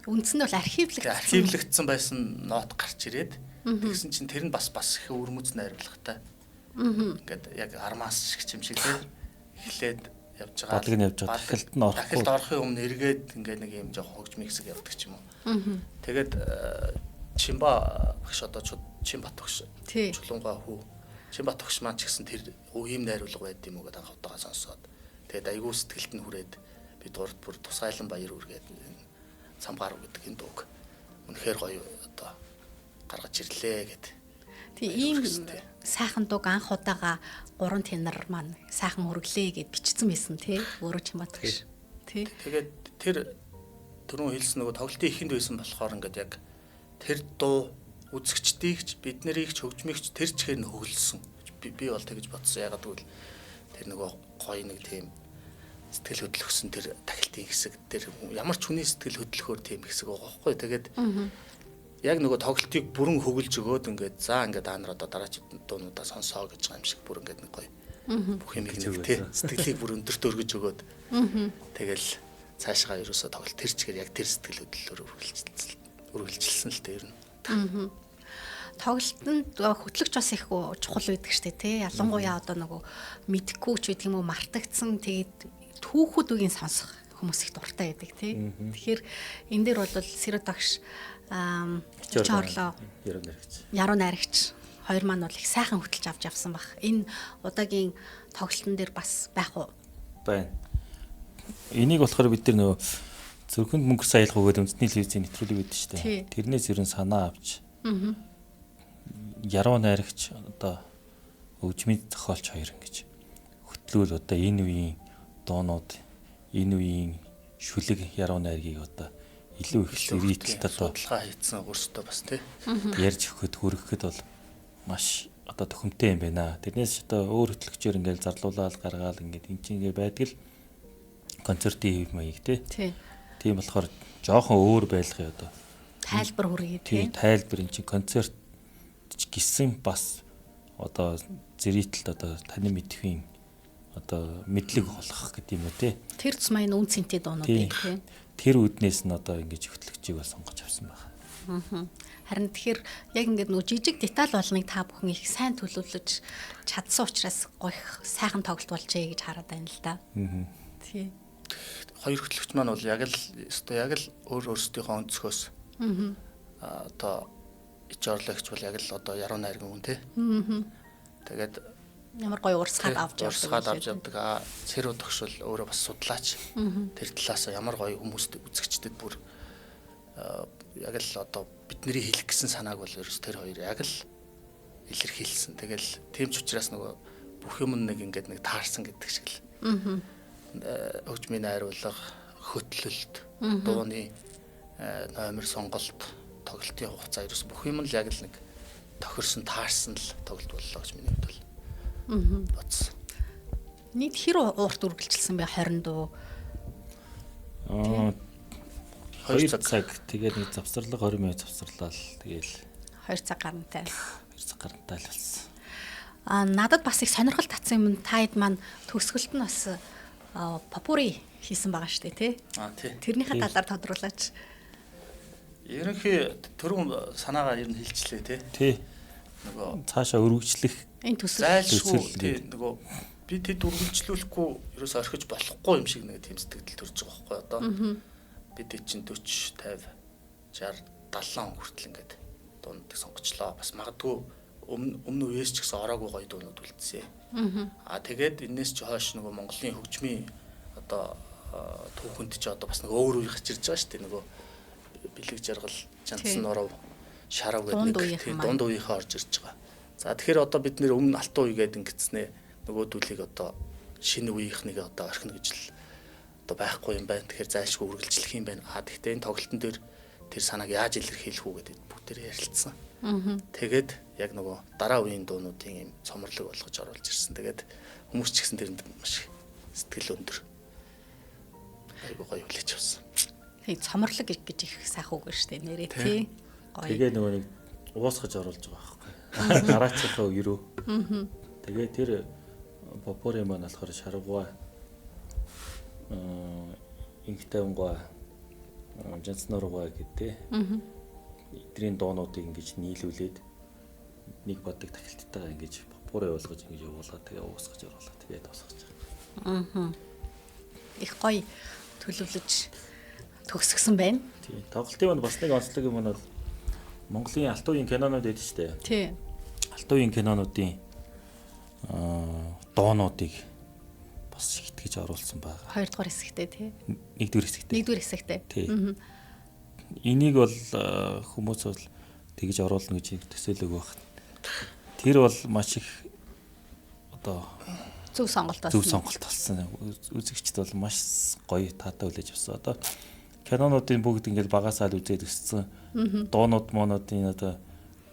үндсэнд бол архивлагдсан байсан нот гарч ирээд тэгсэн чинь тэр нь бас их өрмөц найруулгатай. Ингээд яг армаас шиг юм шиг л эхлээд явж байгаа. Бодлого нь явж байгаа. Дахилт нь орохгүй. Дахилт орохын өмнө эргээд ингээд нэг юм жоох хөгж миксэг явдаг ч юм уу. Тэгээд Чимба багш одоо Чимбат багш. Чулуунгаа хүү. Чимбат багш маань ч гэсэн тэр ийм найруулга байд юм уу гэдэг анх удаага сонсоод. Тэгээд айгүй сэтгэлд нь хүрээд бид гурд бүр тусгайлан баяр үргээд цам гарав гэдэг энэ дууг үнэхээр гоё одоо гаргаж ирлээ гэд. Тийм ийм сайхан дууг анх удаага 3 тенор маань сайхан хөрглөө гэд бичсэн байсан тий өөрөө Чимбат багш. Тий. Тэгээд тэр түрүүн хэлсэн нөгөө тоглолтын ихэнд байсан болохоор ингээд яг тэр дуу үзэгчдийгч бид нарыгч хөгжмөгч тэр чигээр нь хөглөсөн. Би бол тэгж бодсон. Ягаад гэвэл тэр нөгөө гоё нэг тийм сэтгэл хөдлөхсөн тэр тахилтын хэсэг тэр ямар ч хүний сэтгэл хөдлөхөөр тийм хэсэг байгаа байхгүй. Тэгээд яг нөгөө тоглолтыг бүрэн хөглж өгөөд ингээд за ингээд та нар одоо дараагийн дуунуудаа сонсоо гэж байгаа юм шиг бүр ингээд нэг гоё бүх юм нэг тий сэтгэлийг бүр өндөрт өргөж өгөөд тэгэл цаашгаа ерөөсө тоглолт тэр чигээр яг тэр сэтгэл хөдлөлөөр үргэлжилсэн л дээ ер нь. Тоглолтод хөтлөгч бас их чухал байдаг штэ тий. Ялангуяа одоо нөгөө мэдхгүй ч гэдэг юм уу мартагдсан тэгээд түүхүүд үгийн сонсох хүмүүс их дуртай байдаг тий. Тэгэхээр энэ дээр бол Сэрэ дагш Чорлоо Яруу найрагч хоёр маань бол их сайхан хөтлж авч явсан баг. Энэ удаагийн тоглолтын дээр бас байх уу? Байна. Энийг болохоор бид нар нөгөө зөвхөн мөнгө саялах өгөөд үндэсний телевизийн нэвтрүүлэг байдаг шүү дээ. Тэрнээс ерөн санаа авч. Яруу найрагч одоо хөгжмийн зохиолч хоёр ингэж хөтлөөл одоо энэ үеийн доонууд энэ үеийн шүлэг яруу найргийг одоо илүү их сэргийлэлт одоо судалгаа хийсэн өөрсдөө бас тий ярьж өгөхөд хүргэхэд бол маш одоо төхөмтэй юм байна. Тэрнээс одоо өөр хөтлөгчөөр ингээл зарлуулаад гаргаал ингээд эн чинь ингээд байдаг л концертын хэв маяг тий. Тийм болохоор жоохон өөр байлгыг одоо тайлбар хүргэе тий. Тайлбар эн чинь концерт гисэн бас одоо зэрэгтэлд одоо таны мэдхийн одоо мэдлэг олгох гэдэг юм уу тий. Тэр цэцмийн үн цэнтэй дуунуудыг тий. Тэр үднээс нь одоо ингэж хөтлөгчийг бас сонгож авсан байна. Харин тэгэхээр яг ингээд нөгөө жижиг деталь болгоныг та бүхэн их сайн төлөвлөж чадсан учраас гоё сайхан тоглолт болжээ гэж хараад байна л да. Тий. Хоёр хөтлөгч маань бол яг л өөр өөрсдийнхөө өнцгөөс одоо ич орлагч бол яг л одоо яруу найргийн хүн тий. Тэгээд ямар гоё урсгаад авч явдаг. Цэрүү тогшвол өөрөө бас судлаач. Тэр талаас ямар гоё хүмүүст үзэгчдэд бүр яг л одоо бидний хэлэх гэсэн санааг бол ерөөс тэр хоёр яг л илэрхийлсэн. Тэгэл тийм ч учраас нөгөө бүх юм нэг ингээд нэг таарсан гэдэг шиг л. Хөгжмийн найруулга, хөтлөлт, дууны номер сонголт, тоглолтын хугацаа ерөөс бүх юм л яг л нэг тохирсон, таарсан л тоглолт боллоо гэж миний хувьд бол бодсон. Нийт хэр урт үргэлжилсэн бэ 20 дуу? 2 цаг тэгээд нэг завсарлага 20 минут завсарлал тэгээл 2 цаг гарантай. 2 цаг гарантай л болсон. Надад бас их сонирхол татсан юм таад маань төгсгөлт нь бас попури хийсэн байгаа шүү дээ, тий? Тий. Тэрнийхээ талаар тодруулаач. Ерөнхий түрүүн санаагаар ер нь хэлчихлээ, тий? Тий. Нөгөө цаашаа өргөжлөх Энэ төсөл зайлшгүй тий нөгөө би тэд үргэлжлүүлэхгүй ерөөс орхиж болохгүй юм шиг нэг тийм сэтгэл төрж байгаа байхгүй одоо бид чинь 40 50 60 70 хүртэл ингээд дундыг сонгочлоо бас магадгүй өмнө үеэс ч гэсэн ороогүй гоё дуунууд үлдсэн. Тэгээд энэс ч хойш нөгөө Монголын хөгжмийн одоо түүхэнд ч одоо бас нэг өөр үе гарч ирж байгаа шүү дээ нөгөө бэлэг жаргал жанцсан оров шарав гэдэг нэг дунд үеийнхээ орж ирж байгаа. За тэгэхээр одоо бид нэр өмнө алтан үе гэдэг ингэцнээ нөгөөдүүлийг одоо шинэ үеийнхнийг одоо орхино гэж л одоо байхгүй юм байна. Тэгэхээр зайлшгүй үргэлжлэх юм байна. Тэгэхдээ энэ тоглолтын дээр тэр санааг яаж илэрхийлэх үү гэдэг бүгдээр ярилцсан. Тэгээд яг нөгөө дараа үеийн дуунуудын юм цомрлог болгож оруулж ирсэн. Тэгээд хүмүүс ч гэсэн тэрэнд маш сэтгэл өндөр. Айгуу гоё хүлээж авсан. Тэгээ цомрлог гэж их сайхан үг шүү дээ нэрээ тий. Гоё. Тэгээ нөгөө нэг уусгаж оруулж байгаа байхгүй. Гараачийнхаа өрөө. Тэгээ тэр попури маань болохоор шаргуй инхтайвангуй жанцнаргуй гэдэг. Эдрийн доонуудыг ингэж нийлүүлээд нэг бодог тахилттайгаа ингэж попури болгож ингэж явуулаад тэгээ уусгаж оруулаад тэгээд тосгож байгаа. Их гоё төлөвлөж төгсгсөн байна. Тийм. Тоглолтын маань бас нэг онцлог юм нь бол Монголын алтан үеийн кинонууд байдаг шүү дээ. Тий. Алтан үеийн кинонуудын доонуудыг бас итгэж оруулсан байгаа. 2 дугаар хэсэгтээ тий. 1-р хэсэгтээ. 1-р хэсэгтээ. Тий. Энийг бол хүмүүс бол тэгж оруулна гэж төсөөлөг байх. Тэр бол маш их одоо Зөв сонголт болсон. Үзэгчд бол маш гоё таатай хүлээж авсан. Одоо кинонуудын бүгд ингээд багасаа л үзээд өссөн. Доонууд моонуудын одоо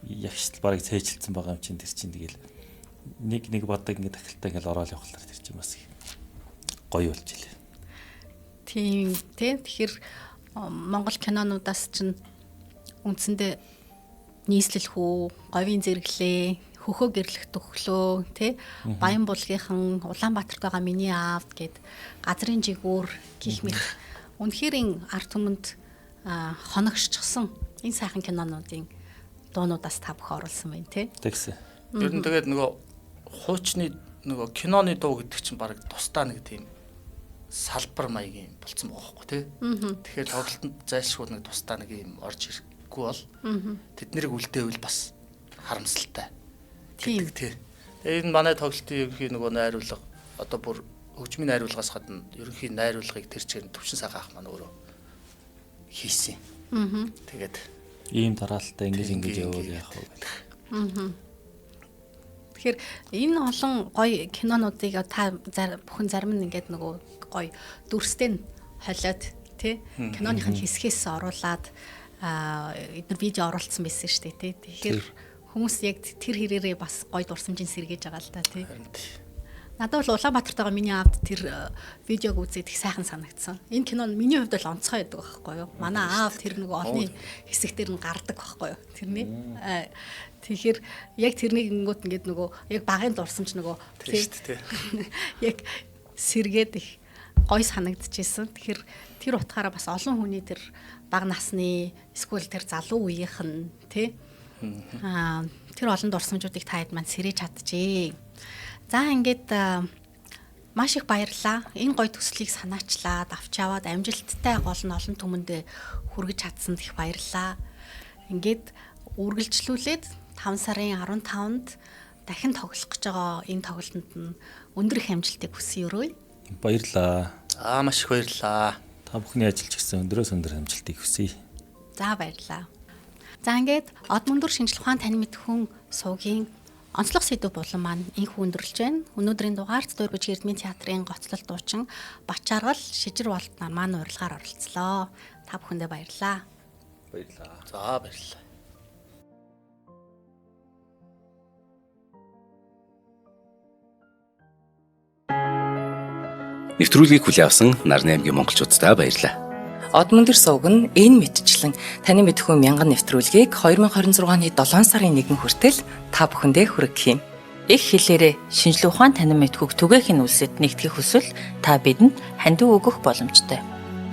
ягштал барыг цээжилсэн байгаа юм чинь тэр чинь тэгэл нэг бодог ингээд тахилтаа ингээд ороод явхлаар тэр чинь бас гоё болж илээ. Тийм тий. Тэгэхээр Монгол кинонуудаас чинь үндсэндээ нийслэл хүү, говийн зэрэглээ, хөхөө гэрлэх төгөлөө тий Баян булгийнхан Улаанбаатарт байгаа миний аав гэд газрын жигүүр гих мэт үнэхээр арт түмэнд хоногшчихсан энэ сайхан кинонуудын дуунуудаас та бүх оруулсан байна тий. Тэгсэн. Ер нь тэгээд нөгөө хуучны нөгөө киноны дуу гэдэг чинь баг тусдаа нэг тийм салбар маягийн болцсон байгаа байхгүй тий. Тэгэхээр тоглолтод зайлшгүй нэг тусдаа нэг юм орж ирэхгүй бол тэд нэрийг үлдээвэл бас харамсалтай. Тийм тий. Энэ манай тоглолтын ерөнхий нөгөө найруулга одоо бүр хөгжмийн найруулгаас гадна ерөнхий найруулгыг тэр чигээр төвшин сайхан ах маань өөрөө хийсэн. Тэгээд ийм дараалтаа ингэж явуул яах вэ? Тэгэхээр энэ олон гоё кинонуудыг та бүхэн зарим нь ингээд нөгөө гоё дүрстэй нь холиод тий киноных нь хэсгээс оруулаад эдгээр видео оруулсан байсан шүү дээ тий. Тэгэхээр хүмүүс яг тэр хэрээрээ бас гоё дурсамжийн сэргээж байгаа л да тий. Надад бол Улаанбаатарт байгаа миний аавд тэр видеог үзээд их сайхан санагдсан. Энэ кино нь миний хувьд бол онцгой байдаг байхгүй юу? Манай аав тэр нөгөө олны хэсэгтэр нь гардаг байхгүй юу? Тэрний тэгэхээр яг тэрнийг ингэнгүүт ингээд нөгөө яг багын дурсамж нөгөө яг сэргээд их гоё санагдчихсэн. Тэгэхээр тэр утгаараа бас олон хүний тэр бага насны эсвэл тэр залуу үеийнх нь тий тэр олон дурсамжуудыг та хэд маань сэрэж чадчихээ. За ингээд маш их баярлалаа. Энэ гоё төслийг санаачлаад авч яваад амжилттай гол нь олон түмэндээ хүргэж чадсанд их баярлалаа. Ингээд үргэлжлүүлээд 5 сарын 15-нд дахин тоглох гэж байгаа энэ тоглолтод нь өндөр их амжилтыг хүсье өрөөе. Баярлалаа. Маш их баярлалаа. Та бүхний ажилч гэсэн өндөрөөс өндөр амжилтыг хүсье. За баярлалаа. За ингээд од мөндөр шинжлэх ухаан тань мэдхүн суугийн онцлог сэдв болон маань энх өндөрлж байна. Өнөөдрийн дугаарт Дөрвөж Эрдмийн театрын гоцлол дуучин Бачааргал Шижир болт нар маань урилгаар оролцлоо. Та бүхэндээ баярлалаа. Баярлалаа. За баярлалаа. Нэвтрүүлгийг хүлээн авсан Нарны аймгийн монголчуудтай баярлалаа. Одмондөр сувг нь энэ мэдчлэн таны мэдхүйн мянган нэвтрүүлгийг 2026 оны 7 сарын 1 хүртэл та бүхэндээ хүргэх юм. Их хэлээрээ шинжлэх ухаан танин мэдхүйг түгээхийн үлсэд нэгтгэх хүсвэл та бидэнд хандив өгөх боломжтой.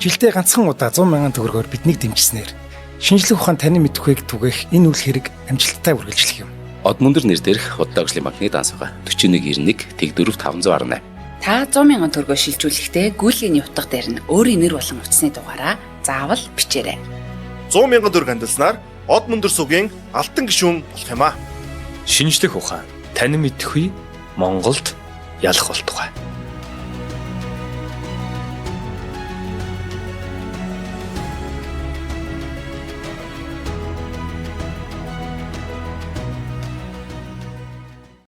Жилдээ ганцхан удаа 100,000 төгрөгөөр биднийг дэмжснээр шинжлэх ухаан танин мэдхүйг түгээх энэ үйл хэрэг амжилттай үргэлжлэх юм. Одмондөр нэр дээрх Удаа өвчлийн банкны дансага 4191 Тэг 4518. Та 100,000 төгрөгөөр шилжүүлэхдээ гүйлгээний утга дээр нь өөрийн нэр болон утасны дугаараа заавал бичээрэй. 100,000 төгрөг хандалснаар Одмондөр сувгийн алтан гишүүн болох юм а. Шинжлэх ухаан, танин мэдхгүй Монголд ялах болтугай.